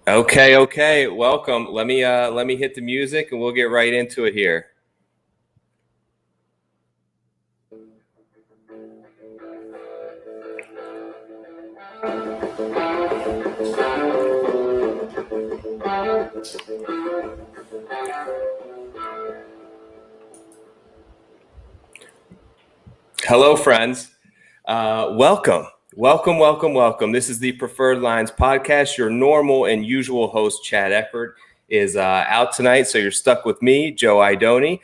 Okay. Welcome. Let me hit the music and we'll get right into it here. Hello, friends. Welcome. This is the Preferred Lines podcast. Your normal and usual host, Chad Eckert, is out tonight, so you're stuck with me, Joe Idone.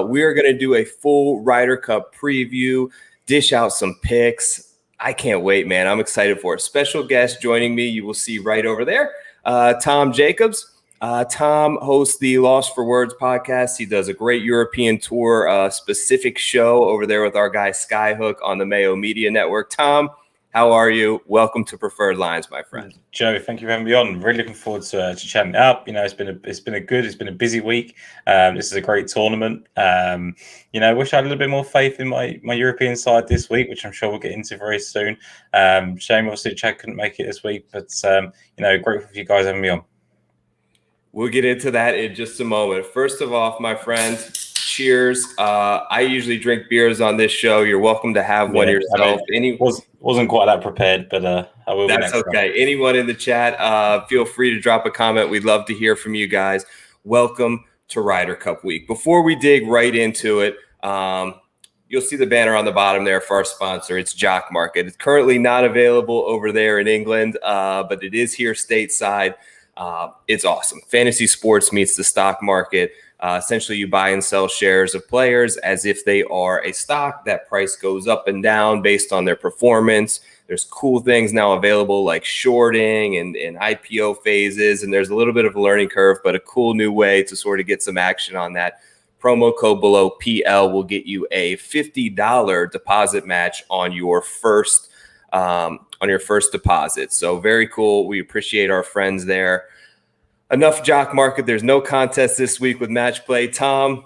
We are going to do a full Ryder Cup preview, dish out some picks. I can't wait, man. I'm excited for it. Special guest joining me, you will see right over there, Tom Jacobs. Tom hosts the Lost for Words podcast. He does a great European tour specific show over there with our guy Skyhook on the Mayo Media Network. Tom, how are you? Welcome to Preferred Lines, my friend. Joe, thank you for having me on. Really looking forward to chatting it up. You know, it's been a busy week. This is a great tournament. Wish I had a little bit more faith in my European side this week, which I'm sure we'll get into very soon. Shame, obviously, Chad couldn't make it this week, but grateful for you guys having me on. We'll get into that in just a moment. First of all, my friends, cheers. I usually drink beers on this show. You're welcome to have one yourself. Wasn't quite that prepared, but I will. That's okay. Anyone in the chat, feel free to drop a comment. We'd love to hear from you guys. Welcome to Ryder Cup week. Before we dig right into it, you'll see the banner on the bottom there for our sponsor. It's Jock Market. It's currently not available over there in England, but it is here stateside. It's awesome. Fantasy sports meets the stock market. Essentially, you buy and sell shares of players as if they are a stock. That price goes up and down based on their performance. There's cool things now available like shorting and IPO phases, and there's a little bit of a learning curve, but a cool new way to sort of get some action on that. Promo code below PL will get you a $50 deposit match on your first deposit. So very cool. We appreciate our friends there. Enough Jock Market. There's no contest this week with match play. Tom,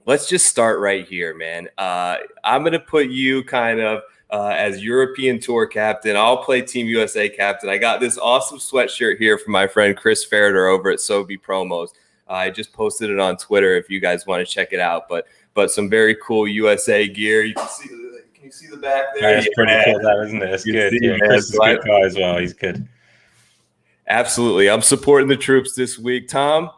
let's just start right here, man. I'm going to put you kind of as European Tour captain. I'll play Team USA captain. I got this awesome sweatshirt here from my friend Chris Ferreter over at Sobe Promos. I just posted it on Twitter if you guys want to check it out. But some very cool USA gear. You can see the back there? That's pretty cool, that, isn't it? It's good. Yeah, Chris is a good guy as well. He's good. Absolutely. I'm supporting the troops this week. Tom,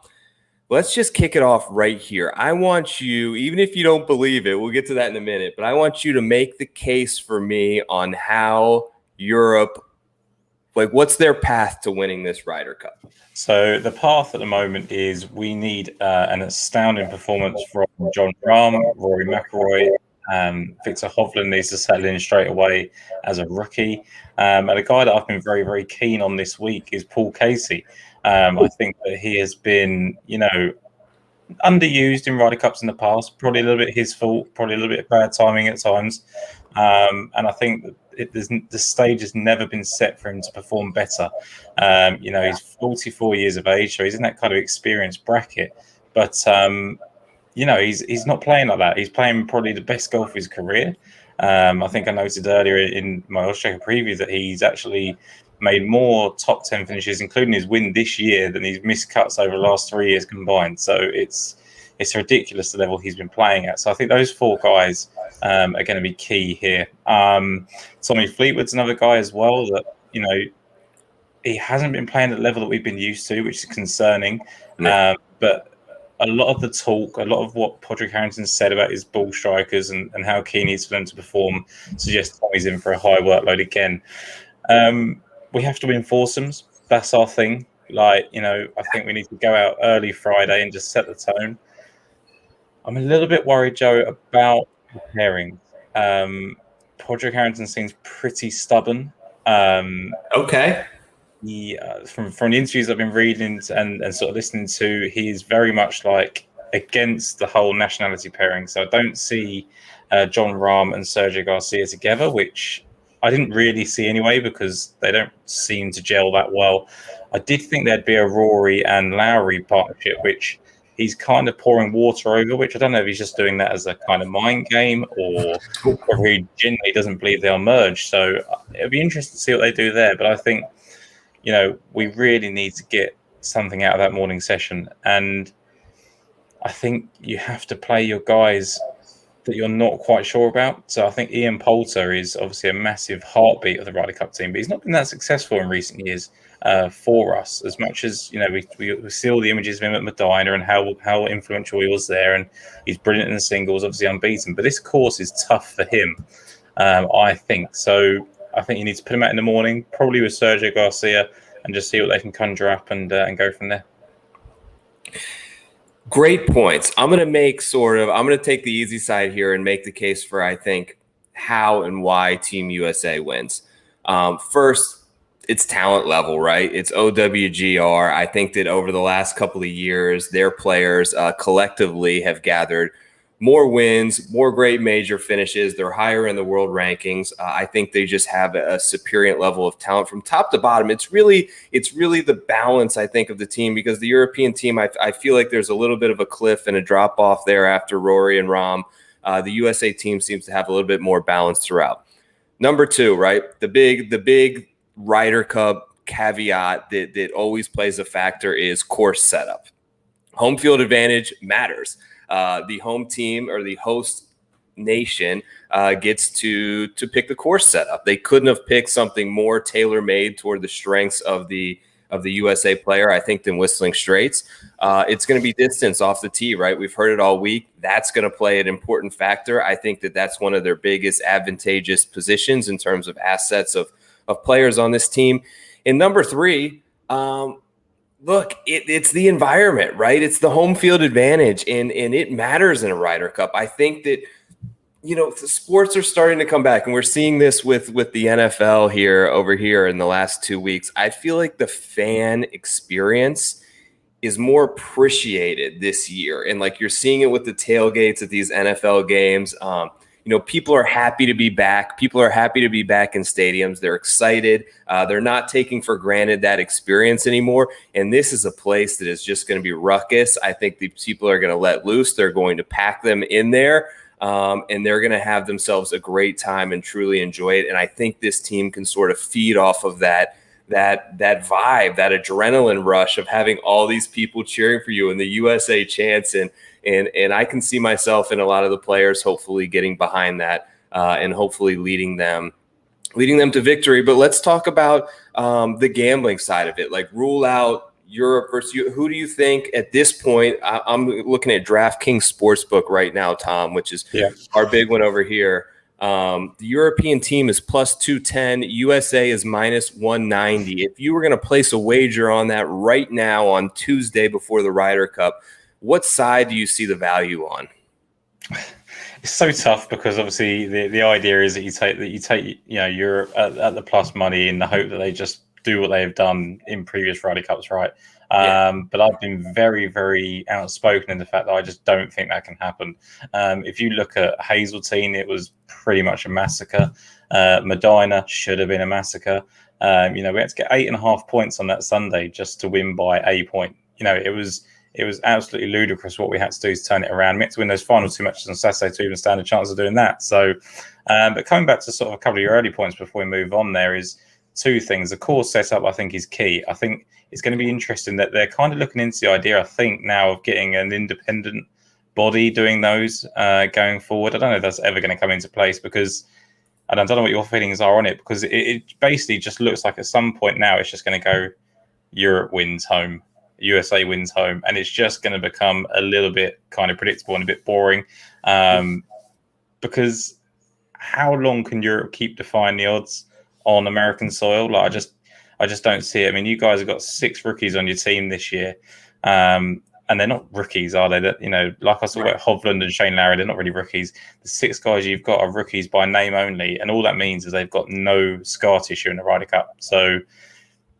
let's just kick it off right here. I want you, even if you don't believe it, we'll get to that in a minute, but I want you to make the case for me on how Europe, what's their path to winning this Ryder Cup? So the path at the moment is we need an astounding performance from Jon Rahm, Rory McIlroy. Victor Hovland needs to settle in straight away as a rookie. And a guy that I've been very, very keen on this week is Paul Casey. I think that he has been, underused in Ryder Cups in the past. Probably a little bit his fault, probably a little bit of bad timing at times. And I think that the stage has never been set for him to perform better. He's 44 years of age, so he's in that kind of experienced bracket. But he's not playing like that. He's playing probably the best golf of his career. I think I noted earlier in my Australia preview that he's actually made more top 10 finishes, including his win this year, than he's missed cuts over the last 3 years combined. So it's ridiculous the level he's been playing at. So I think those four guys are going to be key here. Tommy Fleetwood's another guy as well that, he hasn't been playing at the level that we've been used to, which is concerning. But a lot of the talk, a lot of what Padraig Harrington said about his ball strikers and how keen he is for them to perform suggests Tommy's in for a high workload again. We have to win foursomes. That's our thing. I think we need to go out early Friday and just set the tone. I'm a little bit worried, Joe, about the pairings. Padraig Harrington seems pretty stubborn. Okay. From the interviews I've been reading and sort of listening to, he is very much against the whole nationality pairing. So I don't see Jon Rahm and Sergio Garcia together, which I didn't really see anyway because they don't seem to gel that well. I did think there'd be a Rory and Lowry partnership, which he's kind of pouring water over, which I don't know if he's just doing that as a kind of mind game or he genuinely doesn't believe they'll merge. So it'll be interesting to see what they do there. But I think we really need to get something out of that morning session. And I think you have to play your guys that you're not quite sure about. So I think Ian Poulter is obviously a massive heartbeat of the Ryder Cup team, but he's not been that successful in recent years for us. As much as we see all the images of him at Medina and how influential he was there, and he's brilliant in the singles, obviously unbeaten. But this course is tough for him, I think. So I think you need to put him out in the morning, probably with Sergio Garcia, and just see what they can conjure up and go from there. Great points. I'm going to take the easy side here and make the case for, I think, how and why Team USA wins. First, it's talent level, right? It's OWGR. I think that over the last couple of years, their players collectively have gathered more wins, more great major finishes. They're higher in the world rankings. I think they just have a superior level of talent from top to bottom. It's really the balance, I think, of the team, because the European team, I feel like there's a little bit of a cliff and a drop off there after Rory and Rahm. The USA team seems to have a little bit more balance throughout. Number two, right? The big Ryder Cup caveat that always plays a factor is course setup. Home field advantage matters. The home team or the host nation gets to pick the course setup. They couldn't have picked something more tailor-made toward the strengths of the USA player, I think, than Whistling Straits. It's going to be distance off the tee, right? We've heard it all week. That's going to play an important factor. I think that's one of their biggest advantageous positions in terms of assets of players on this team. And number three, look, it's the environment, right? It's the home field advantage, and it matters in a Ryder Cup. I think that, the sports are starting to come back, and we're seeing this with the NFL over here in the last 2 weeks. I feel like the fan experience is more appreciated this year, and like you're seeing it with the tailgates at these NFL games. People are happy to be back. People are happy to be back in stadiums. They're excited. They're not taking for granted that experience anymore. And this is a place that is just going to be ruckus. I think the people are going to let loose. They're going to pack them in there, and they're going to have themselves a great time and truly enjoy it. And I think this team can sort of feed off of that vibe, that adrenaline rush of having all these people cheering for you and the USA chants. And I can see myself and a lot of the players hopefully getting behind that and hopefully leading them to victory. But let's talk about the gambling side of it. Like, rule out Europe versus you. Who do you think at this point? I'm looking at DraftKings Sportsbook right now, Tom, which is our big one over here. The European team is plus 210. USA is minus 190. If you were going to place a wager on that right now on Tuesday before the Ryder Cup, what side do you see the value on? It's so tough because obviously the idea is that you take Europe at the plus money in the hope that they just do what they have done in previous Ryder Cups, right? But I've been very, very outspoken in the fact that I just don't think that can happen. If you look at Hazeltine, it was pretty much a massacre. Medina should have been a massacre. We had to get 8.5 points on that Sunday just to win by a point. It was absolutely ludicrous what we had to do to turn it around. We had to win those final 2 matches on Saturday to even stand a chance of doing that. So, but coming back to sort of a couple of your early points before we move on, there is two things. The course setup, I think, is key. I think it's going to be interesting that they're kind of looking into the idea, I think, now of getting an independent body doing those going forward. I don't know if that's ever going to come into place because I don't know what your feelings are on it, because it basically just looks like at some point now it's just going to go Europe wins home, USA wins home, and it's just going to become a little bit kind of predictable and a bit boring because how long can Europe keep defying the odds on American soil? Like, I just don't see it. I mean, you guys have got 6 rookies on your team this year, and they're not rookies, are they? That like I saw about Hovland and Shane Lowry, they're not really rookies. The 6 guys you've got are rookies by name only, and all that means is they've got no scar tissue in the Ryder Cup. So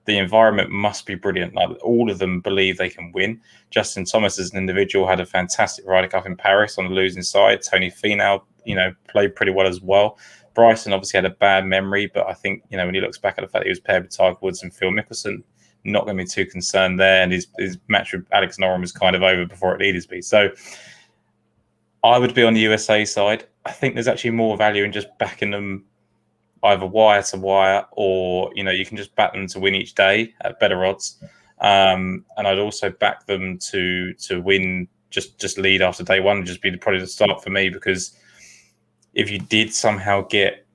the environment must be brilliant. Like, all of them believe they can win. Justin Thomas, as an individual, had a fantastic Ryder Cup in Paris on the losing side. Tony Finau, played pretty well as well. Bryson obviously had a bad memory, but I think, when he looks back at the fact that he was paired with Tiger Woods and Phil Mickelson, not going to be too concerned there. And his match with Alex Noren was kind of over before it needed to be. So I would be on the USA side. I think there's actually more value in just backing them either wire to wire, or you can just back them to win each day at better odds. And I'd also back them to win, just lead after day one, and just be probably the start for me, because if you did somehow get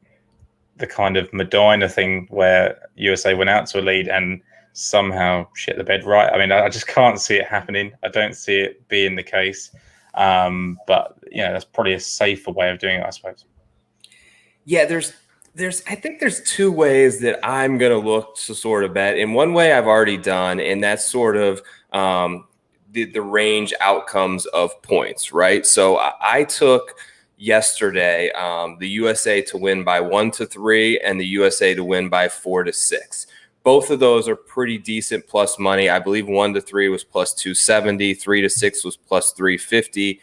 the kind of Medina thing where USA went out to a lead and somehow shit the bed right, I mean, I just can't see it happening. I don't see it being the case. But that's probably a safer way of doing it, I suppose. Yeah, I think there's two ways that I'm going to look to sort of bet. And one way I've already done, and that's sort of the range outcomes of points, right? So I took yesterday the USA to win by 1-3 and the USA to win by 4-6. Both of those are pretty decent plus money. I believe 1-3 was plus 270, 3-6 was plus 350.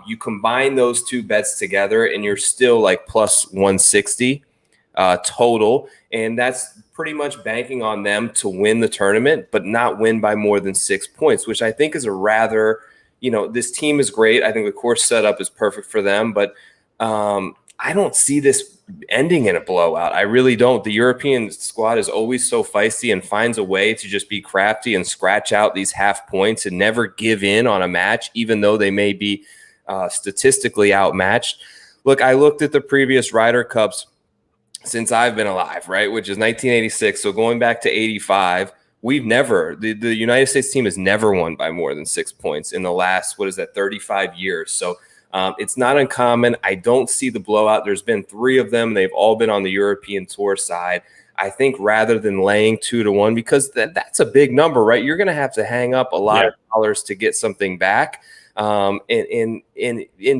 You combine those two bets together and you're still like plus 160 total. And that's pretty much banking on them to win the tournament, but not win by more than 6 points, which I think is a rather, this team is great. I think the course setup is perfect for them, but I don't see this ending in a blowout. I really don't. The European squad is always so feisty and finds a way to just be crafty and scratch out these half points and never give in on a match, even though they may be statistically outmatched. Look, I looked at the previous Ryder Cups since I've been alive, right, which is 1986. So going back to 85, we've never, the United States team has never won by more than 6 points in the last, 35 years. So it's not uncommon. I don't see the blowout. There's been 3 of them. They've all been on the European Tour side. I think rather than laying 2-1, because that's a big number, right? You're going to have to hang up a lot of dollars to get something back. In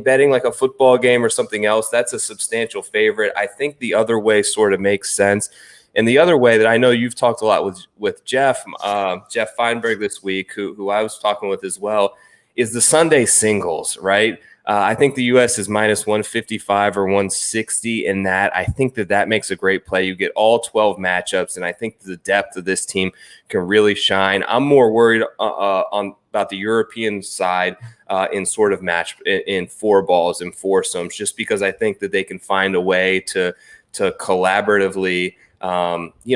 betting like a football game or something else, that's a substantial favorite. I think the other way sort of makes sense. And the other way that I know you've talked a lot with Jeff Feinberg this week, who I was talking with as well, is the Sunday singles, right? I think the U.S. is minus 155 or 160 in that. I think that makes a great play. You get all 12 matchups, and I think the depth of this team can really shine. I'm more worried about the European side in sort of match in 4 balls and foursomes, just because I think that they can find a way to collaboratively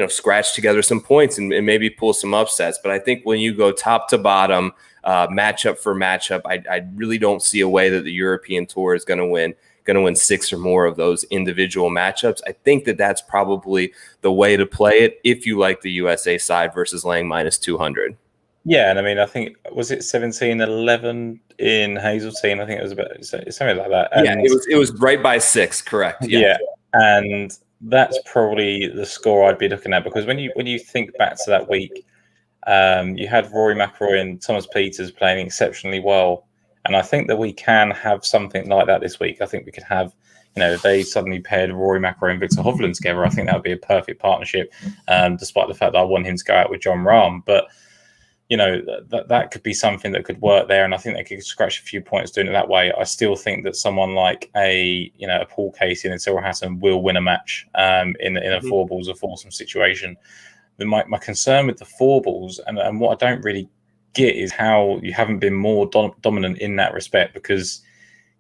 scratch together some points and maybe pull some upsets. But I think when you go top to bottom, matchup for matchup, I really don't see a way that the European Tour is going to win 6 or more of those individual matchups. I think that's probably the way to play it if you like the USA side versus laying minus 200. Yeah, and I mean, I think, was it 17-11 in Hazeltine? I think it was about something like that. And it was right by 6, correct? Yeah, and that's probably the score I'd be looking at, because when you think back to that week, you had Rory McIlroy and Thomas Pieters playing exceptionally well, and I think that we can have something like that this week. I think we could have, if they suddenly paired Rory McIlroy and Victor Hovland together, I think that would be a perfect partnership, despite the fact that I want him to go out with John Rahm. But that could be something that could work there, and I think they could scratch a few points doing it that way. I still think that someone like a Paul Casey and a Cyril Hatton will win a match in a 4 balls or foursome situation. My concern with the 4 balls and what I don't really get is how you haven't been more dominant in that respect, because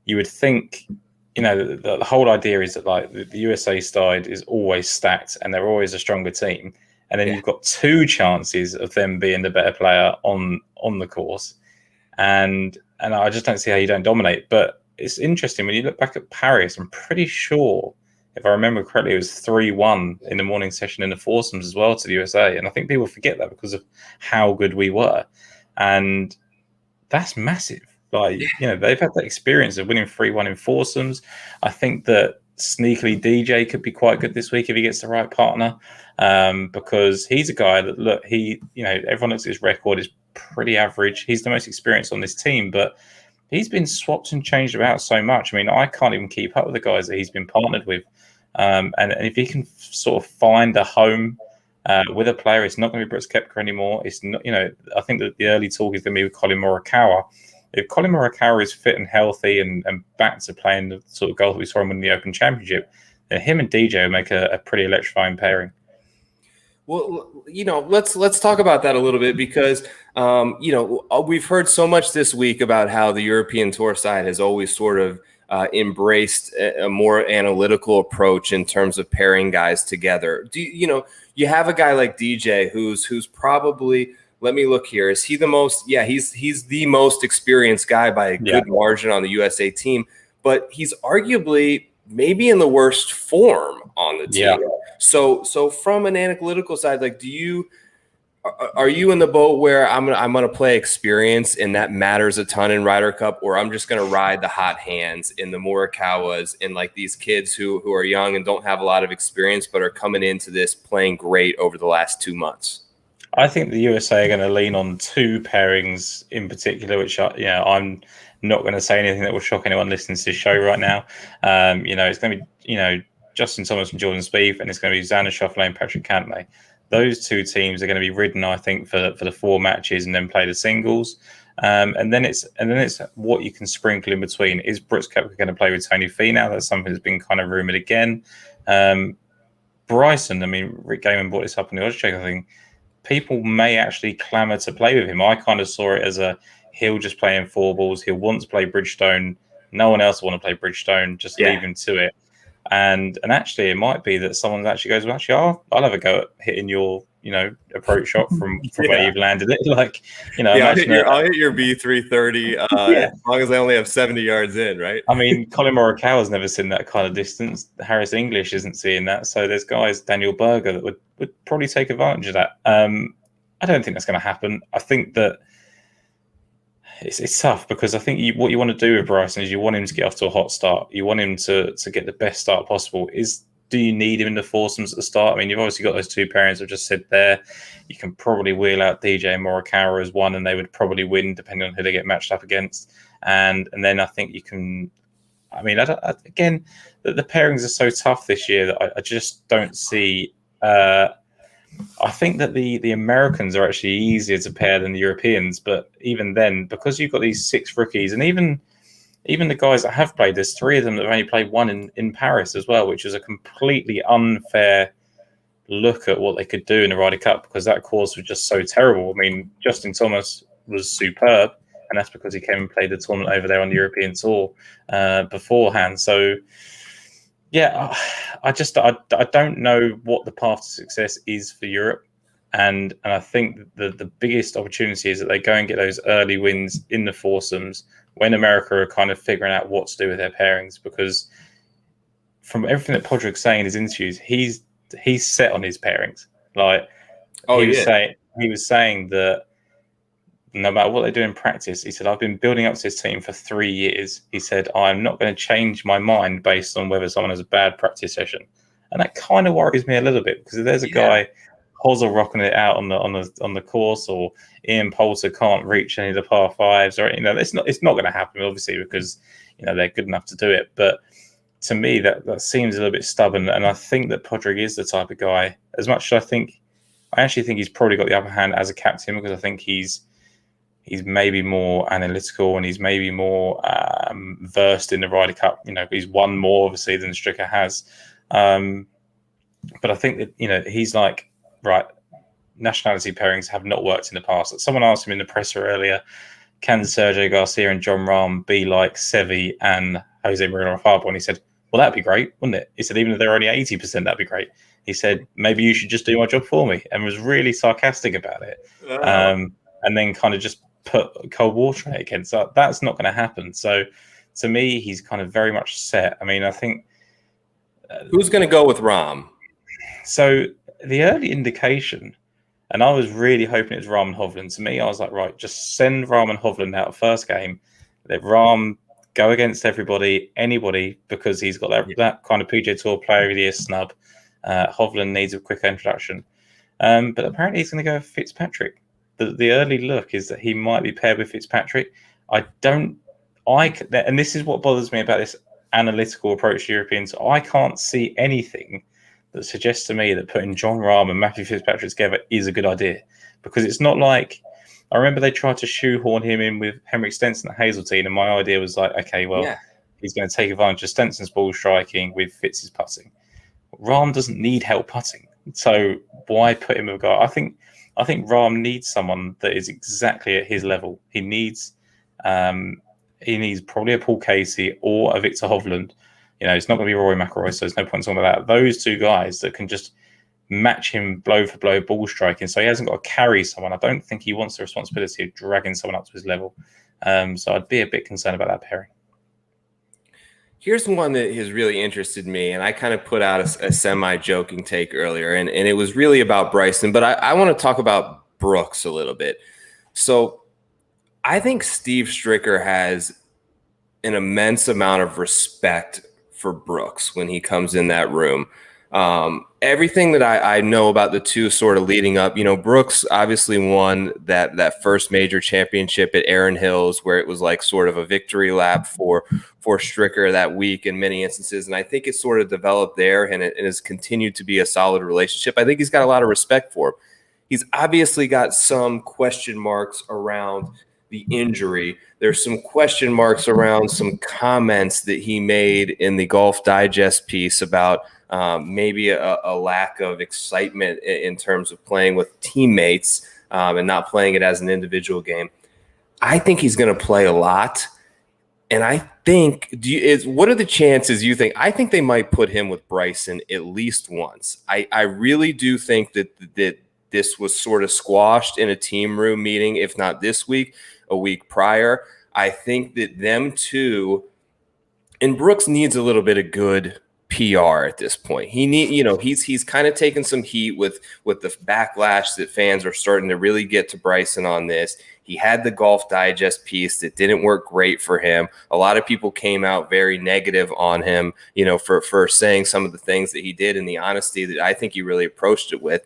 you would think, the whole idea is that like the USA side is always stacked and they're always a stronger team. And then you've got 2 chances of them being the better player on the course. And I just don't see how you don't dominate. But it's interesting, when you look back at Paris, I'm pretty sure, if I remember correctly, it was 3-1 in the morning session in the foursomes as well to the USA. And I think people forget that because of how good we were. And that's massive. Like, they've had that experience of winning 3-1 in foursomes. I think that sneakily DJ could be quite good this week if he gets the right partner, because he's a guy that, look, everyone looks at his record, is pretty average. He's the most experienced on this team, but he's been swapped and changed about so much. I mean, I can't even keep up with the guys that he's been partnered with. And if he can sort of find a home with a player, it's not going to be Brooks Koepka anymore. It's not, I think that the early talk is going to be with Colin Morikawa. If Colin Morikawa is fit and healthy and back to playing the sort of golf that we saw him win the Open Championship, then him and DJ will make a pretty electrifying pairing. Well, let's talk about that a little bit because, we've heard so much this week about how the European Tour side has always sort of embraced a more analytical approach in terms of pairing guys together. You have a guy like DJ who's probably, let me look here. Is he the most? Yeah, he's the most experienced guy by a good margin on the USA team, but he's arguably maybe in the worst form on the team. Yeah. So from an analytical side, like, are you in the boat where I'm gonna play experience and that matters a ton in Ryder Cup, or I'm just gonna ride the hot hands in the Morikawas and like these kids who are young and don't have a lot of experience but are coming into this playing great over the last 2 months? I think the USA are going to lean on two pairings in particular, which I'm not going to say anything that will shock anyone listening to this show right now. It's going to be Justin Thomas and Jordan Spieth, and it's going to be Xander Schauffele and Patrick Cantlay. Those two teams are going to be ridden, I think, for the 4 matches and then play the singles. And then it's what you can sprinkle in between. Is Brooks Koepka going to play with Tony Finau? That's something that's been kind of rumored again. Bryson, I mean, Rick Gaiman brought this up in the odds check. I think people may actually clamour to play with him. I kind of saw it as he'll just play in 4 balls. He'll want to play Bridgestone. No one else will want to play Bridgestone. Just leave him to it. And actually, it might be that someone actually goes, well, actually, I'll have a go at hitting your, approach shot from where you've landed it. Like, I'll hit your B330 as long as I only have 70 yards in, right? I mean, Colin Morikawa's never seen that kind of distance. Harris English isn't seeing that. So there's guys, Daniel Berger, that would probably take advantage of that. I don't think that's going to happen. I think that it's tough because I think what you want to do with Bryson is you want him to get off to a hot start. You want him to get the best start possible. Do you need him in the foursomes at the start? I mean, you've obviously got those 2 pairings I've just said there. You can probably wheel out DJ and Morikawa as one, and they would probably win depending on who they get matched up against. And then I think you can. I mean, again, the pairings are so tough this year that I just don't see. I think that the Americans are actually easier to pair than the Europeans, but even then, because you've got these 6 rookies, and even the guys that have played, there's 3 of them that have only played one in Paris as well, which was a completely unfair look at what they could do in the Ryder Cup because that course was just so terrible. I mean, Justin Thomas was superb, and that's because he came and played the tournament over there on the European Tour beforehand. So, yeah, I don't know what the path to success is for Europe. And I think the biggest opportunity is that they go and get those early wins in the foursomes when America are kind of figuring out what to do with their pairings. Because from everything that Podrick's saying in his interviews, he's set on his pairings. Like he was saying that no matter what they do in practice, he said, I've been building up to this team for 3 years. He said, I'm not going to change my mind based on whether someone has a bad practice session. And that kind of worries me a little bit because if there's a guy Hozzle rocking it out on the course, or Ian Poulter can't reach any of the par 5s, or it's not going to happen obviously because they're good enough to do it. But to me, that seems a little bit stubborn, and I think that Podrick is the type of guy. As much as I actually think he's probably got the upper hand as a captain because I think he's maybe more analytical and he's maybe more versed in the Ryder Cup. He's won more obviously than Stricker has, but I think that he's like, right, nationality pairings have not worked in the past. Someone asked him in the presser earlier, can Sergio Garcia and Jon Rahm be like Seve and Jose Maria Lopez? And he said, well, that'd be great, wouldn't it? He said, even if they're only 80%, that'd be great. He said, maybe you should just do my job for me, and was really sarcastic about it. And then kind of just put cold water on it again. So that's not going to happen. So to me, he's kind of very much set. I mean, I think who's going to go with Rahm? So the early indication, and I was really hoping it was Rahm and Hovland. To me, I was like, right, just send Rahm and Hovland out first game. Let Rahm go against anybody, because he's got that kind of PGA Tour Player of the Year snub. Hovland needs a quick introduction. But apparently he's going to go with Fitzpatrick. The early look is that he might be paired with Fitzpatrick. And this is what bothers me about this analytical approach to Europeans. I can't see anything that suggests to me that putting Jon Rahm and Matthew Fitzpatrick together is a good idea, because it's not like, I remember they tried to shoehorn him in with Henrik Stenson at Hazeltine, and my idea was like, okay, well, he's going to take advantage of Stenson's ball striking with Fitz's putting. Rahm doesn't need help putting. So why put him with a guy? I think Rahm needs someone that is exactly at his level. He needs probably a Paul Casey or a Victor Hovland. It's not going to be Rory McIlroy, so there's no point talking about that. Those two guys that can just match him blow for blow ball striking, so he hasn't got to carry someone. I don't think he wants the responsibility of dragging someone up to his level. So I'd be a bit concerned about that pairing. Here's one that has really interested me, and I kind of put out a semi-joking take earlier, and it was really about Bryson, but I want to talk about Brooks a little bit. So I think Steve Stricker has an immense amount of respect for Brooks when he comes in that room. Everything that I know about the two sort of leading up, Brooks obviously won that first major championship at Erin Hills, where it was like sort of a victory lap for Stricker that week in many instances. And I think it sort of developed there, and it has continued to be a solid relationship. I think he's got a lot of respect for him. He's obviously got some question marks around the injury. There's some question marks around some comments that he made in the Golf Digest piece about maybe a lack of excitement in terms of playing with teammates and not playing it as an individual game. I think he's going to play a lot. And I think, what are the chances you think? I think they might put him with Bryson at least once. I really do think that this was sort of squashed in a team room meeting, if not this week, a week prior. I think that them two, and Brooks needs a little bit of good PR at this point. He's kind of taken some heat with the backlash that fans are starting to really get to Bryson on this. He had the Golf Digest piece that didn't work great for him. A lot of people came out very negative on him, for saying some of the things that he did and the honesty that I think he really approached it with.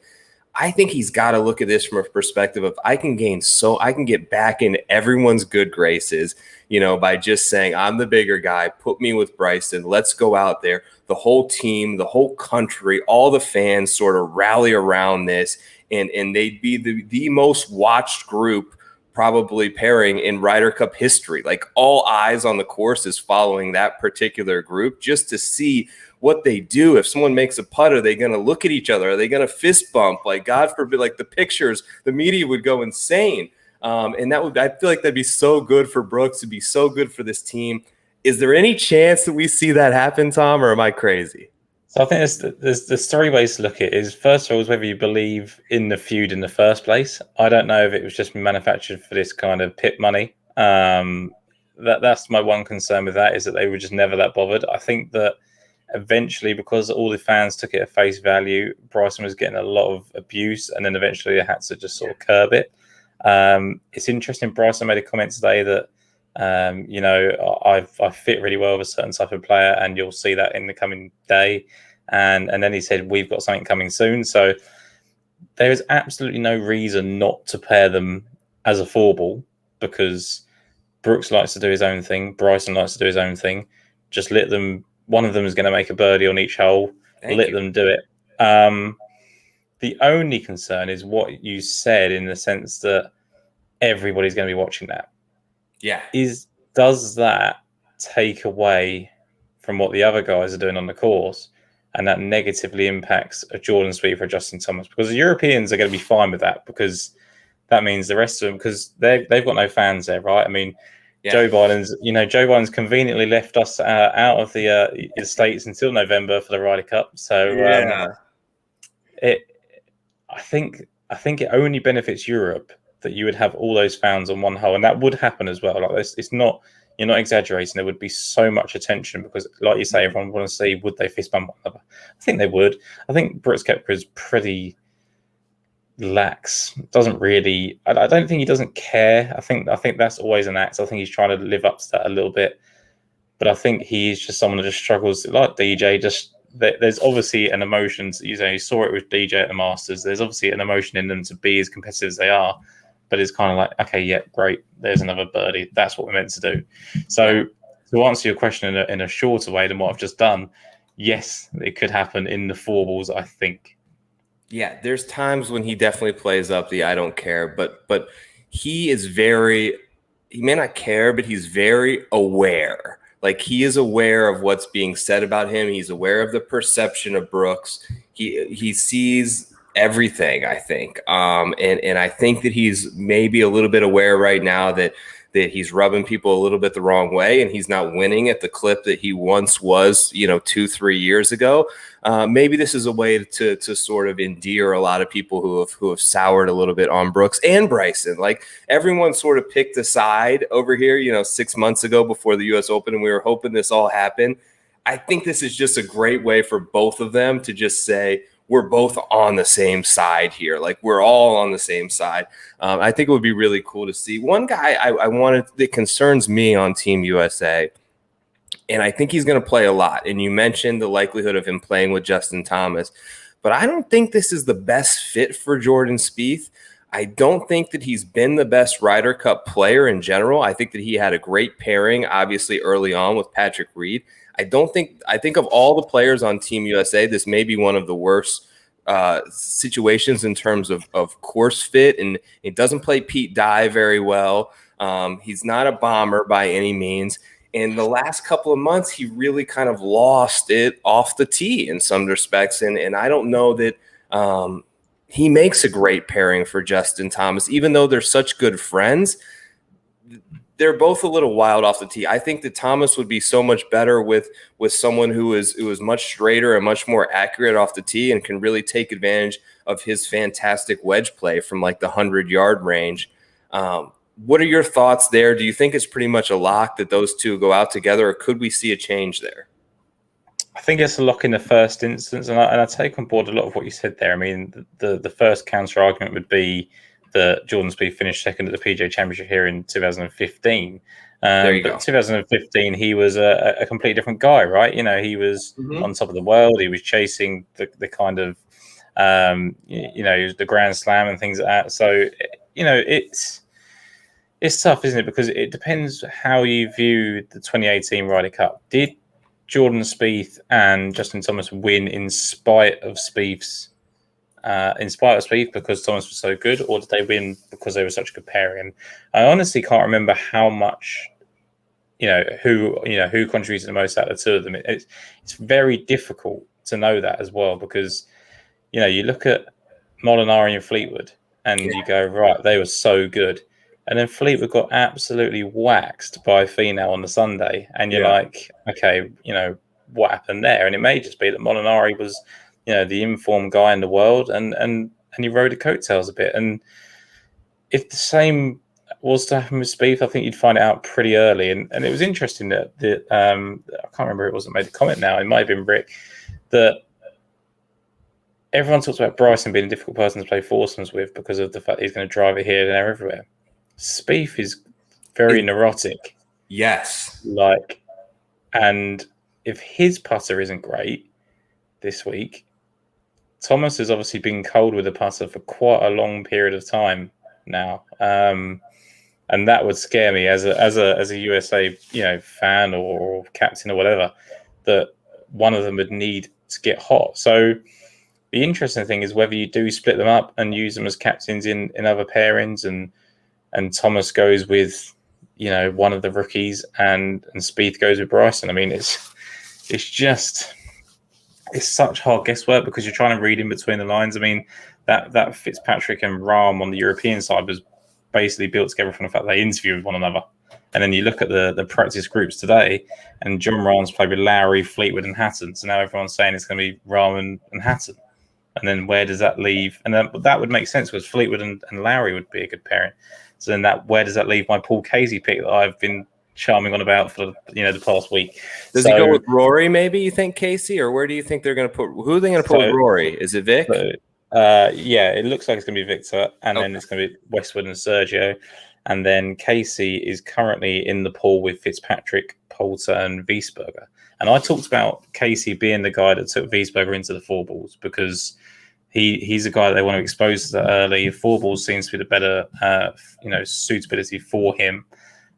I think he's got to look at this from a perspective of I can get back in everyone's good graces, by just saying I'm the bigger guy, put me with Bryson, let's go out there. The whole team, the whole country, all the fans sort of rally around this, and they'd be the most watched group probably pairing in Ryder Cup history. Like all eyes on the course is following that particular group just to see what they do. If someone makes a putt, are they going to look at each other? Are they going to fist bump? Like, God forbid, like the pictures, the media would go insane. And I feel like that'd be so good for Brooks. It'd be so good for this team. Is there any chance that we see that happen, Tom, or am I crazy? So I think there's three ways to look at it. Is first of all, is whether you believe in the feud in the first place. I don't know if it was just manufactured for this kind of pit money. That's my one concern with that, is that they were just never that bothered. I think that eventually, because all the fans took it at face value, Bryson was getting a lot of abuse, and then eventually they had to just sort of curb it. It's interesting. Bryson made a comment today that I fit really well with a certain type of player, and you'll see that in the coming day. And then he said, we've got something coming soon. So there is absolutely no reason not to pair them as a four ball, because Brooks likes to do his own thing. Bryson likes to do his own thing. Just let them, one of them is going to make a birdie on each hole. Let them do it. The only concern is what you said, in the sense that everybody's going to be watching that. Yeah. Does that take away from what the other guys are doing on the course, and that negatively impacts a Jordan Spieth or Justin Thomas? Because the Europeans are going to be fine with that, because that means the rest of them, because they've got no fans there, right? I mean, yeah. Joe Biden's conveniently left us out of the States until November for the Ryder Cup. So I think it only benefits Europe that you would have all those fans on one hole, and that would happen as well. Like this, it's not, you're not exaggerating. There would be so much attention, because, like you say, everyone want to see, would they fist bump one another? I think they would. I think Brooks Koepka is pretty lax. Doesn't really. I don't think he doesn't care. I think that's always an act. I think he's trying to live up to that a little bit, but I think he's just someone that just struggles, like DJ. Just there's obviously an emotion. You saw it with DJ at the Masters. There's obviously an emotion in them to be as competitive as they are. But it's kind of like, okay, yeah, great. There's another birdie. That's what we're meant to do. So to answer your question in a shorter way than what I've just done, yes, it could happen in the four balls, I think. Yeah, there's times when he definitely plays up the I don't care, but he may not care, but he's very aware. Like, he is aware of what's being said about him. He's aware of the perception of Brooks. he sees everything, I think. And I think that he's maybe a little bit aware right now that he's rubbing people a little bit the wrong way, and he's not winning at the clip that he once was, 2-3 years ago. Maybe this is a way to sort of endear a lot of people who have soured a little bit on Brooks and Bryson. Like, everyone sort of picked a side over here, 6 months ago before the U.S. Open, and we were hoping this all happened. I think this is just a great way for both of them to just say, we're both on the same side here. Like, we're all on the same side. I think it would be really cool to see. One guy I wanted that concerns me on Team USA, and I think he's going to play a lot. And you mentioned the likelihood of him playing with Justin Thomas, but I don't think this is the best fit for Jordan Spieth. I don't think that he's been the best Ryder Cup player in general. I think that he had a great pairing, obviously, early on with Patrick Reed. I think of all the players on Team USA, this may be one of the worst situations in terms of course fit, and it doesn't play Pete Dye very well. He's not a bomber by any means. In the last couple of months, he really kind of lost it off the tee in some respects, and I don't know that he makes a great pairing for Justin Thomas, even though they're such good friends. They're both a little wild off the tee. I think that Thomas would be so much better with someone who is much straighter and much more accurate off the tee and can really take advantage of his fantastic wedge play from like the 100-yard range. What are your thoughts there? Do you think it's pretty much a lock that those two go out together, or could we see a change there? I think it's a lock in the first instance, and I take on board a lot of what you said there. I mean, the first counter argument would be that Jordan Spieth finished second at the PGA Championship here in 2015. But 2015, he was a completely different guy, right? He was on top of the world. He was chasing the kind of, the Grand Slam and things like that. So, it's tough, isn't it? Because it depends how you view the 2018 Ryder Cup. Did Jordan Spieth and Justin Thomas win in spite of Spieth because Thomas was so good, or did they win because they were such a good pairing? And I honestly can't remember how much, who contributed the most out of the two of them. It's very difficult to know that as well, because, you look at Molinari and Fleetwood and you go, right, they were so good. And then Fleetwood got absolutely waxed by Finau on the Sunday. And you're like, okay, what happened there? And it may just be that Molinari was, the informed guy in the world, and he rode the coattails a bit. And if the same was to happen with Spieth, I think you'd find it out pretty early. And it was interesting that I can't remember, it wasn't made a comment now, it might have been Rick, that everyone talks about Bryson being a difficult person to play foursomes with because of the fact that he's going to drive it here and there everywhere. Spieth is very neurotic. Yes. And if his putter isn't great this week, Thomas has obviously been cold with the putter for quite a long period of time now, and that would scare me as a USA fan or captain or whatever, that one of them would need to get hot. So the interesting thing is whether you do split them up and use them as captains in other pairings, and Thomas goes with one of the rookies and Spieth goes with Bryson. I mean, it's such hard guesswork because you're trying to read in between the lines. I mean, that Fitzpatrick and Rahm on the European side was basically built together from the fact they interviewed one another. And then you look at the practice groups today, and John Rahm's played with Lowry, Fleetwood, and Hatton. So now everyone's saying it's going to be Rahm and Hatton. And then where does that leave? And then that would make sense because Fleetwood and Lowry would be a good pairing. So then where does that leave my Paul Casey pick that I've been charming on about for the past week? Does he go with Rory? Maybe you think Casey, or where do you think they're going to put? Who are they going to put with Rory? Is it Vic? It looks like it's going to be Victor, and then it's going to be Westwood and Sergio, and then Casey is currently in the pool with Fitzpatrick, Poulter, and Wiesberger. And I talked about Casey being the guy that took Wiesberger into the four balls because he's a guy that they want to expose to that early. Four balls seems to be the better suitability for him.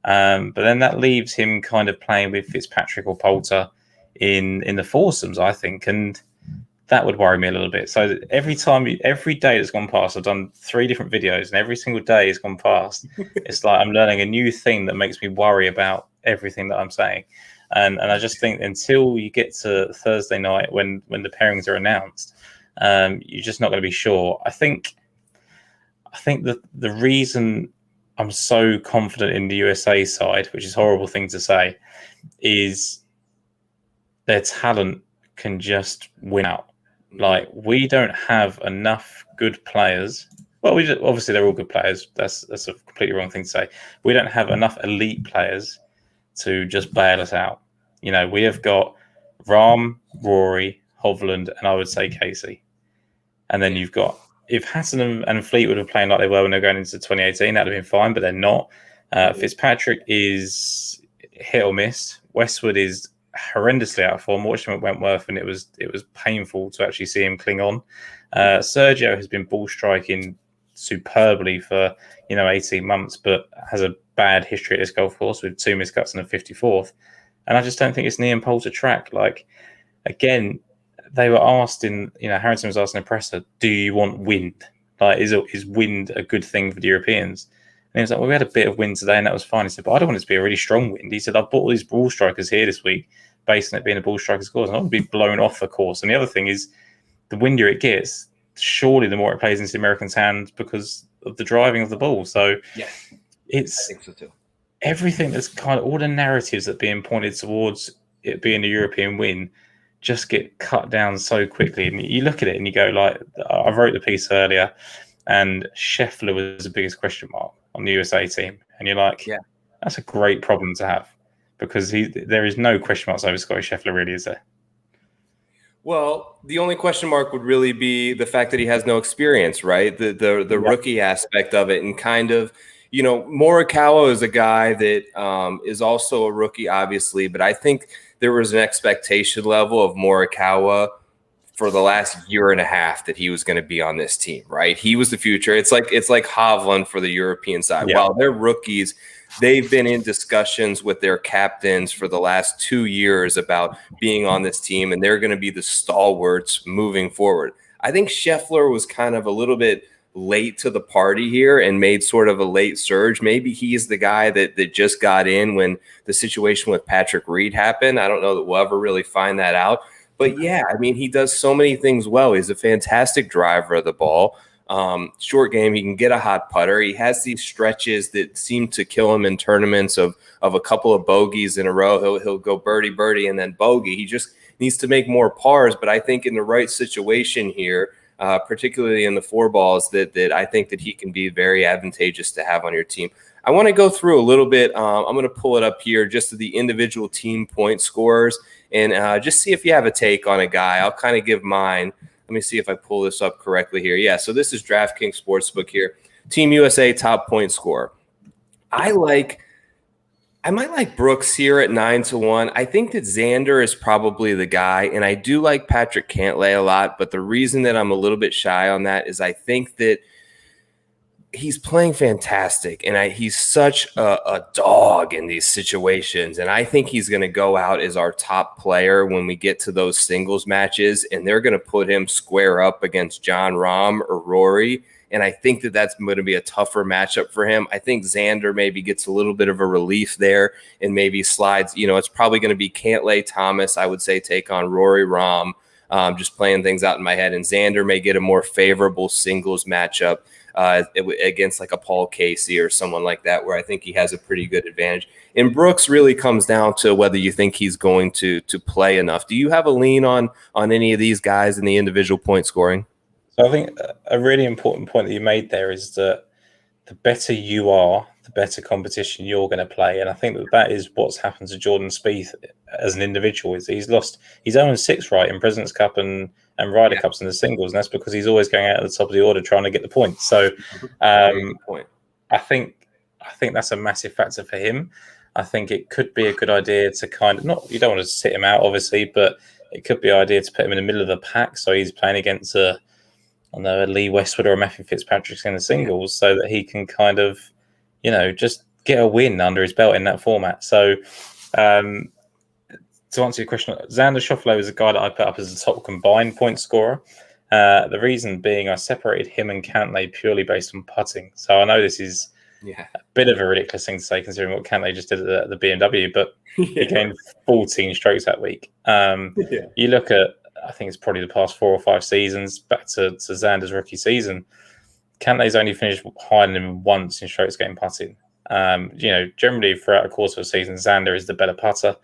But then that leaves him kind of playing with Fitzpatrick or Poulter in the foursomes, I think, and that would worry me a little bit. So every day that's gone past, I've done 3 different videos, and every single day has gone past. It's like I'm learning a new thing that makes me worry about everything that I'm saying. And I just think until you get to Thursday night when the pairings are announced, you're just not going to be sure. I think that the reason I'm so confident in the USA side, which is a horrible thing to say, is their talent can just win out. Like, we don't have enough good players. Well, obviously they're all good players. That's a completely wrong thing to say. We don't have enough elite players to just bail us out. We have got Rahm, Rory, Hovland, and I would say Casey. And then you've got, if Hatton and Fleetwood were playing like they were when they're going into 2018, that'd have been fine, but they're not. Fitzpatrick is hit or miss. Westwood is horrendously out of form. Watched him at Wentworth, and it was painful to actually see him cling on. Sergio has been ball striking superbly for 18 months, but has a bad history at this golf course with 2 miscuts and a 54th. And I just don't think it's near Poulter track. Like, again, they were asked Harrington was asked in the presser, do you want wind? Like, is wind a good thing for the Europeans? And he was like, well, we had a bit of wind today and that was fine. He said, but I don't want it to be a really strong wind. He said, I've bought all these ball strikers here this week based on it being a ball striker's course. I don't want to be blown off the course. And the other thing is, the windier it gets, surely the more it plays into the Americans' hands because of the driving of the ball. So yeah, it's, I think so too. Everything that's kind of all the narratives that are being pointed towards it being a European win just get cut down so quickly. And you look at it and you go, like, I wrote the piece earlier and Scheffler was the biggest question mark on the USA team. And you're like, yeah, that's a great problem to have because there is no question marks over Scotty Scheffler, really, is there? Well, the only question mark would really be the fact that he has no experience, right? The rookie aspect of it, and kind of, Morikawa is a guy that is also a rookie, obviously, but I think there was an expectation level of Morikawa for the last year and a half that he was going to be on this team, right? He was the future. It's like Hovland for the European side. Yeah. While they're rookies, they've been in discussions with their captains for the last 2 years about being on this team, and they're going to be the stalwarts moving forward. I think Scheffler was kind of a little bit late to the party here and made sort of a late surge. Maybe he's the guy that just got in when the situation with Patrick Reed happened. I don't know that we'll ever really find that out. But yeah, I mean, he does so many things well. He's a fantastic driver of the ball. Short game, he can get a hot putter. He has these stretches that seem to kill him in tournaments of a couple of bogeys in a row. He'll go birdie, and then bogey. He just needs to make more pars. But I think in the right situation here, particularly in the 4 balls, that I think that he can be very advantageous to have on your team. I want to go through a little bit. I'm going to pull it up here, just to the individual team point scorers, and just see if you have a take on a guy. I'll kind of give mine. Let me see if I pull this up correctly here. Yeah, so this is DraftKings Sportsbook here. Team USA top point scorer. I might like Brooks here at 9-1. I think that Xander is probably the guy, and I do like Patrick Cantlay a lot, but the reason that I'm a little bit shy on that is I think that he's playing fantastic, and he's such a dog in these situations, and I think he's going to go out as our top player when we get to those singles matches, and they're going to put him square up against Jon Rahm or Rory, and I think that that's going to be a tougher matchup for him. I think Xander maybe gets a little bit of a relief there and maybe slides. It's probably going to be Cantlay, Thomas, I would say, take on Rory, Rahm, just playing things out in my head, and Xander may get a more favorable singles matchup against like a Paul Casey or someone like that, where I think he has a pretty good advantage. And Brooks really comes down to whether you think he's going to play enough. Do you have a lean on any of these guys in the individual point scoring? So I think a really important point that you made there is that the better you are, the better competition you're going to play. And I think that is what's happened to Jordan Spieth as an individual. Is he's lost his own 6 right in President's Cup and Ryder Cups in the singles, and that's because he's always going out at the top of the order trying to get the points. So I think that's a massive factor for him. I think it could be a good idea to you don't want to sit him out, obviously, but it could be an idea to put him in the middle of the pack so he's playing against a Lee Westwood or a Matthew Fitzpatrick in the singles, so that he can kind of, just get a win under his belt in that format. So to answer your question, Xander Schauffele is a guy that I put up as a top combined point scorer. The reason being I separated him and Cantlay purely based on putting. So I know this is a bit of a ridiculous thing to say considering what Cantlay just did at the BMW, but he gained 14 strokes that week. You look at I think it's probably the past 4 or 5 seasons, back to Xander's rookie season, Cantley's only finished higher than him once in strokes gained putting. Generally throughout the course of a season, Xander is the better putter.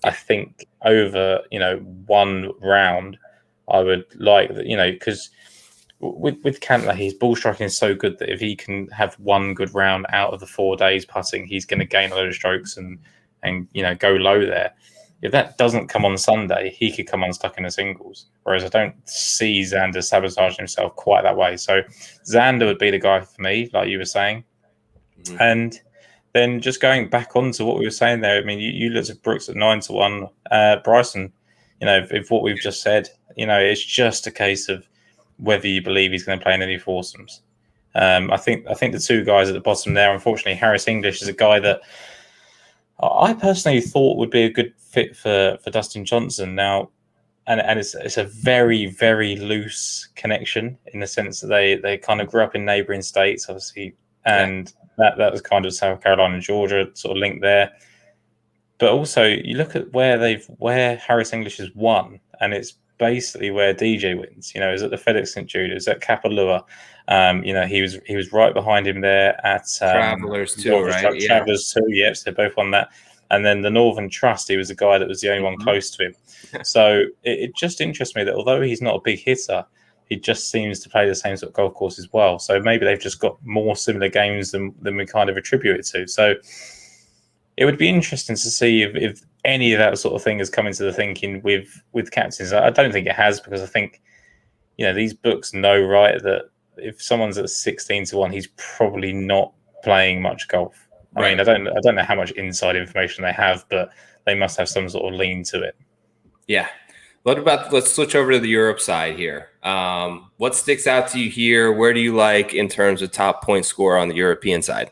I think over, one round, I would like that, because with Cantley, his ball striking is so good that if he can have one good round out of the 4 days putting, he's going to gain a load of strokes and go low there. If that doesn't come on Sunday, he could come unstuck in the singles. Whereas I don't see Xander sabotaging himself quite that way. So Xander would be the guy for me, like you were saying. Mm-hmm. And then just going back onto what we were saying there, I mean, you looked at Brooks at 9-1. Bryson, if what we've just said, it's just a case of whether you believe he's going to play in any foursomes. I think the 2 guys at the bottom there, unfortunately, Harris English is a guy that I personally thought would be a good fit for Dustin Johnson now, and it's a very, very loose connection in the sense that they kind of grew up in neighbouring states, obviously, and that was kind of South Carolina and Georgia sort of linked there. But also you look at where Harris English has won, and it's basically where DJ wins. Is at the FedEx St Jude, is at Kapalua. He was right behind him there at Travelers too, right? Travelers too, yes, they both won that. And then the Northern Trust, he was the guy that was the only one close to him. So it just interests me that although he's not a big hitter, he just seems to play the same sort of golf course as well. So maybe they've just got more similar games than we kind of attribute it to. So it would be interesting to see if any of that sort of thing has come into the thinking with captains. I don't think it has, because I think, these books know, right, that if someone's at 16-1, he's probably not playing much golf. I mean, I don't know how much inside information they have, but they must have some sort of lean to it. Yeah. Let's switch over to the Europe side here. What sticks out to you here? Where do you like in terms of top point scorer on the European side?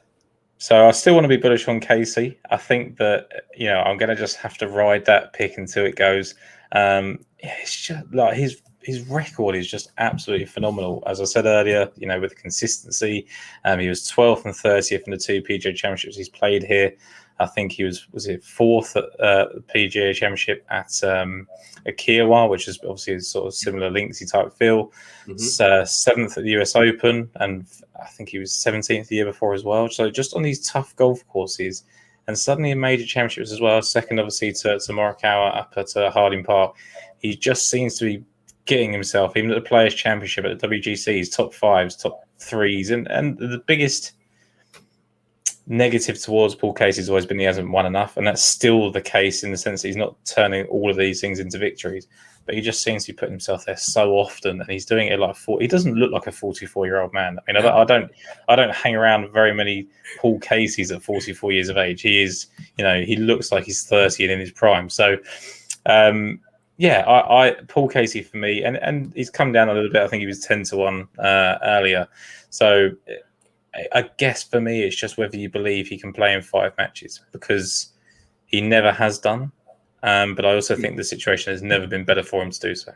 So I still want to be bullish on Casey. I think that, I'm going to just have to ride that pick until it goes. It's just like his record is just absolutely phenomenal. As I said earlier, with consistency, he was 12th and 30th in the 2 PGA Championships he's played here. I think he was it 4th at the PGA Championship at Kiowa, which is obviously a sort of similar Linksy type feel. Mm-hmm. 7th at the US Open, and I think he was 17th the year before as well. So just on these tough golf courses, and suddenly in major championships as well. Second, obviously, to Morikawa up at Harding Park. He just seems to be getting himself, even at the Players' Championship, at the WGCs, top 5s, top 3s. And the biggest negative towards Paul Casey has always been he hasn't won enough. And that's still the case in the sense that he's not turning all of these things into victories. But he just seems to be putting himself there so often, and he's doing it like 40. He doesn't look like a 44-year-old man. I mean, I don't hang around very many Paul Caseys at 44 years of age. He is, he looks like he's 30 and in his prime. So, I Paul Casey for me, and he's come down a little bit. I think he was 10-1 earlier. So, I guess for me, it's just whether you believe he can play in 5 matches, because he never has done. But I also think the situation has never been better for him to do so.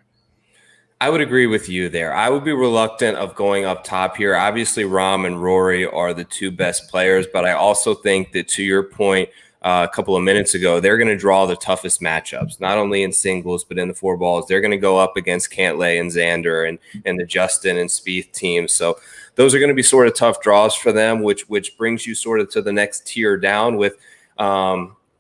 I would agree with you there. I would be reluctant of going up top here. Obviously, Rahm and Rory are the 2 best players, but I also think that, to your point a couple of minutes ago, they're going to draw the toughest matchups, not only in singles, but in the 4 balls. They're going to go up against Cantlay and Xander and the Justin and Spieth teams. So those are going to be sort of tough draws for them, which brings you sort of to the next tier down with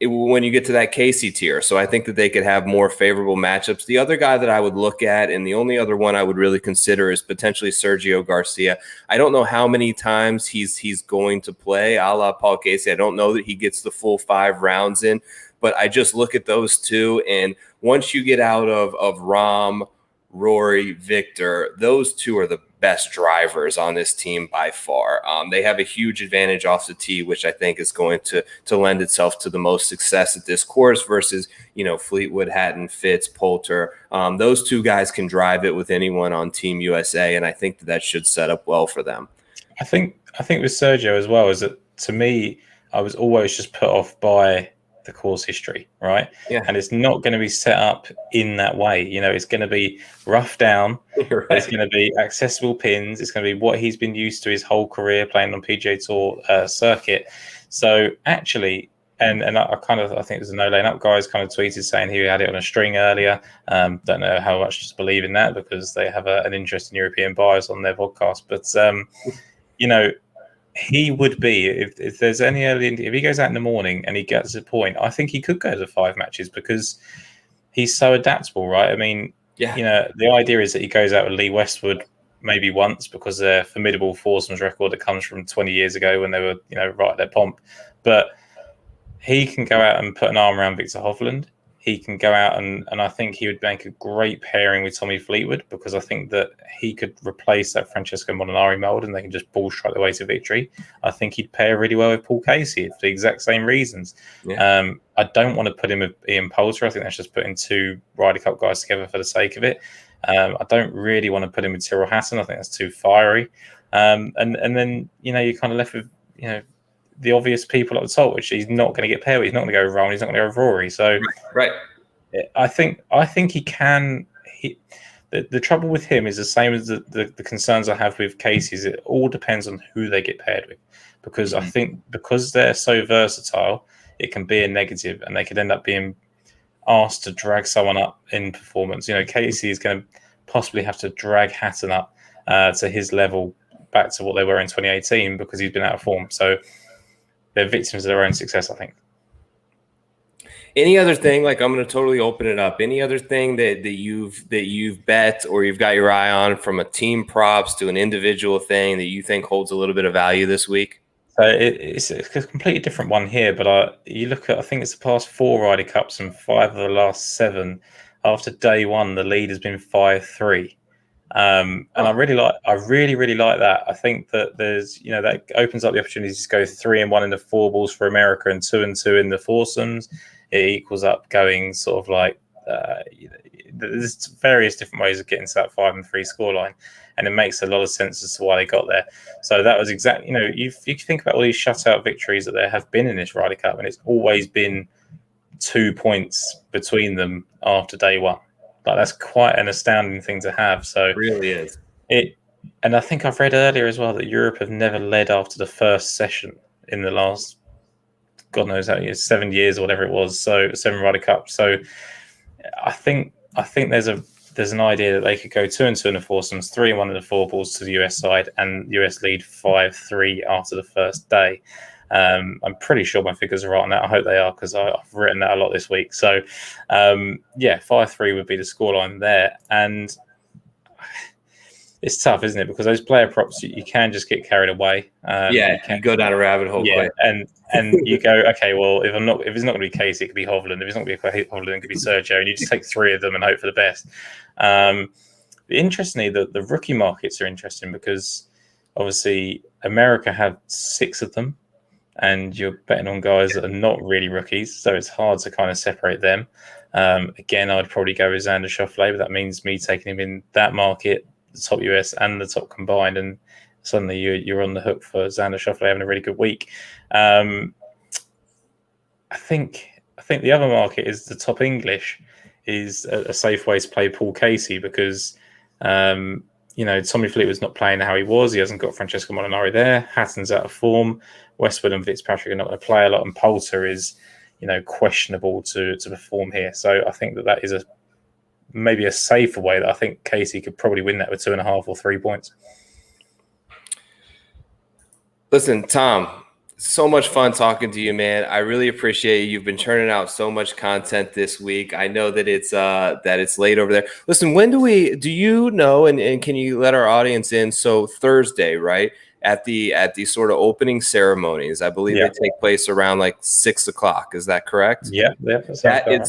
when you get to that Casey tier. So I think that they could have more favorable matchups. The other guy that I would look at, and the only other one I would really consider, is potentially Sergio Garcia. I don't know how many times he's going to play a la Paul Casey. I don't know that he gets the full 5 rounds in, but I just look at those 2. And once you get out of Rahm, Rory, Victor, those 2 are the best drivers on this team by far. They have a huge advantage off the tee, which I think is going to lend itself to the most success at this course versus, Fleetwood, Hatton, Fitz, Poulter. Those 2 guys can drive it with anyone on Team USA, and I think that should set up well for them. I think with Sergio as well is that, to me, I was always just put off by the course history, right? Yeah. And it's not going to be set up in that way. It's going to be rough down. Right. It's going to be accessible pins. It's going to be what he's been used to his whole career playing on PGA Tour circuit. So actually, And I think there's a no lane up guys kind of tweeted saying he had it on a string earlier. Don't know how much to believe in that because they have an interest in European buyers on their podcast. But he would be if there's any early if he goes out in the morning and he gets a point, I think he could go to 5 matches because he's so adaptable, right? I mean, the idea is that he goes out with Lee Westwood maybe once because they're formidable foursomes record that comes from 20 years ago when they were, right at their pomp. But he can go out and put an arm around Victor Hovland. He can go out and I think he would make a great pairing with Tommy Fleetwood because I think that he could replace that Francesco Molinari mold and they can just ball strike their way to victory. I think he'd pair really well with Paul Casey for the exact same reasons. Yeah. I don't want to put him with Ian Poulter. I think that's just putting 2 Ryder Cup guys together for the sake of it. I don't really want to put him with Tyrrell Hatton. I think that's too fiery. And then, you're kind of left with, the obvious people at the top, which he's not going to get paired with. He's not going to go with Rowan. He's not going to go with Rory. So, right. I think he can. The trouble with him is the same as the concerns I have with Casey. Is it all depends on who they get paired with, because I think because they're so versatile, it can be a negative, and they could end up being asked to drag someone up in performance. Casey is going to possibly have to drag Hatton up to his level back to what they were in 2018 because he's been out of form. So they're victims of their own success, I think. Any other thing, like I'm going to totally open it up. Any other thing that you've bet or you've got your eye on from a team props to an individual thing that you think holds a little bit of value this week? So it's a completely different one here, but you look at, I think it's the past 4 Ryder Cups and 5 of the last 7. After day 1, the lead has been 5-3. And I really like that. I think that there's, that opens up the opportunities to go 3-1 in the 4 balls for America and 2-2 in the foursomes. It equals up going sort of like there's various different ways of getting to that 5-3 scoreline, and it makes a lot of sense as to why they got there. So that was exactly, you think about all these shutout victories that there have been in this Ryder Cup, and it's always been 2 points between them after day 1. Like that's quite an astounding thing to have. So it really is. And I think I've read earlier as well that Europe have never led after the first session in the last, God knows how 7 years or whatever it was. So 7 Ryder Cup. So I think there's an idea that they could go 2-2 in the foursomes, 3-1 in the 4 balls to the US side, and US lead 5-3 after the first day. I'm pretty sure my figures are right on that. I hope they are because I've written that a lot this week. So, 5-3 would be the scoreline there. And it's tough, isn't it? Because those player props, you can just get carried away. You go down a rabbit hole. Yeah, and you go, okay, well, if it's not going to be Casey, it could be Hovland. If it's not going to be Hovland, it could be Sergio. And you just take 3 of them and hope for the best. Interestingly, the rookie markets are interesting because obviously America had 6 of them. And you're betting on guys that are not really rookies, so it's hard to kind of separate them. Again, I'd probably go with Xander Schauffele, but that means me taking him in that market, the top US and the top combined, and suddenly you're on the hook for Xander Schauffele having a really good week. I think the other market is the top English is a safe way to play Paul Casey because Tommy Fleetwood's not playing how he was. He hasn't got Francesco Molinari there. Hatton's out of form. Westwood and Fitzpatrick are not going to play a lot, and Poulter is, questionable to perform here. So I think that is maybe a safer way that I think Casey could probably win that with 2.5 or 3 points. Listen, Tom, so much fun talking to you, man. I really appreciate you. You've been turning out so much content this week. I know that it's late over there. Listen, when do you know, and can you let our audience in? So Thursday, right? At the sort of opening ceremonies, I believe they take place around like 6 o'clock. Is that correct? Yeah.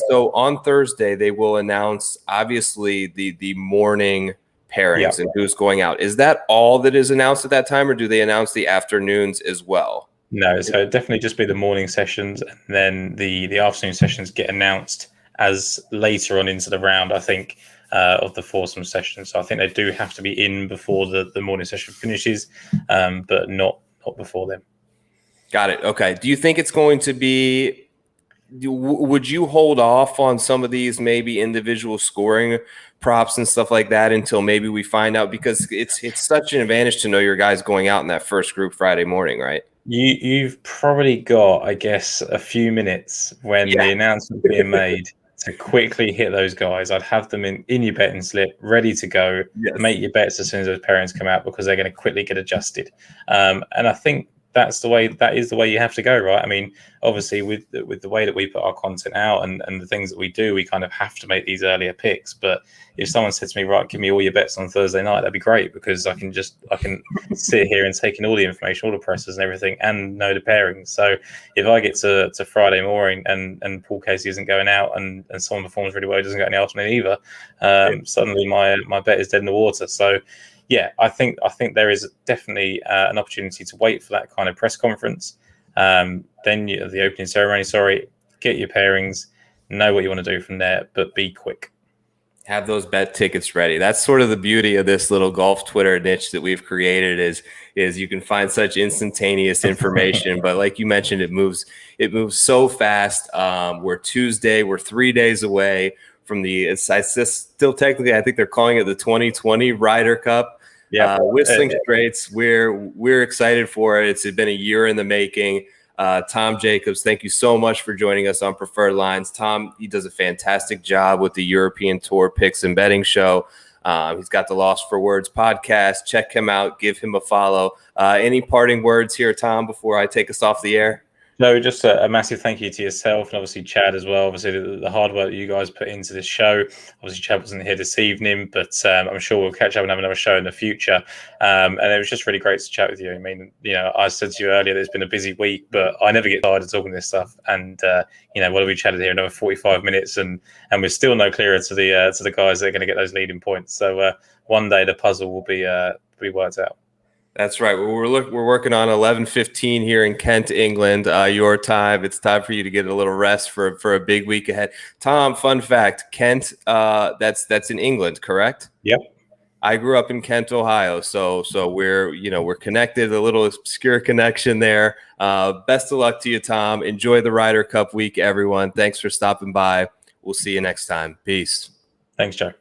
So on Thursday, they will announce obviously the morning pairings and who's going out. Is that all that is announced at that time, or do they announce the afternoons as well? No, so it'd definitely just be the morning sessions, and then the afternoon sessions get announced as later on into the round, I think, of the foursome session. So I think they do have to be in before the morning session finishes, but not before then. Got it. Okay. Do you think it's going to be – would you hold off on some of these maybe individual scoring props and stuff like that until maybe we find out? Because it's such an advantage to know your guys going out in that first group Friday morning, right? You've probably got, I guess, a few minutes when the announcement's being made to quickly hit those guys. I'd have them in your betting slip, ready to go. Yes. Make your bets as soon as those pairings come out because they're going to quickly get adjusted. And I think that is the way you have to go, right? I mean, obviously with the way that we put our content out and the things that we do, we kind of have to make these earlier picks. But if someone said to me, right, give me all your bets on Thursday night, that'd be great because I can sit here and take in all the information, all the presses and everything, and know the pairings. So if I get to Friday morning and Paul Casey isn't going out and someone performs really well, doesn't get any afternoon either, suddenly my bet is dead in the water. So yeah, I think there is definitely an opportunity to wait for that kind of press conference. Then the opening ceremony. Get your pairings, know what you want to do from there, but be quick. Have those bet tickets ready. That's sort of the beauty of this little golf Twitter niche that we've created is you can find such instantaneous information, but like you mentioned, it moves so fast. We're 3 days away from still technically, I think they're calling it the 2020 Ryder Cup. Yeah, Whistling Straits. We're excited for it. It's been a year in the making. Tom Jacobs, thank you so much for joining us on Preferred Lines. Tom, he does a fantastic job with the European Tour Picks and Betting Show. He's got the Lost for Words podcast. Check him out. Give him a follow. Any parting words here, Tom, before I take us off the air? No, just a massive thank you to yourself and obviously Chad as well. Obviously, the hard work that you guys put into this show. Obviously, Chad wasn't here this evening, but I'm sure we'll catch up and have another show in the future. And it was just really great to chat with you. I mean, I said to you earlier, there's been a busy week, but I never get tired of talking this stuff. And what have we chatted here? Another 45 minutes, and we're still no clearer to the guys that are going to get those leading points. So one day the puzzle will be worked out. That's right. We're working on 11:15 here in Kent, England. Your time. It's time for you to get a little rest for a big week ahead. Tom, fun fact: Kent. That's in England, correct? Yep. I grew up in Kent, Ohio, so we're connected. A little obscure connection there. Best of luck to you, Tom. Enjoy the Ryder Cup week, everyone. Thanks for stopping by. We'll see you next time. Peace. Thanks, Joe.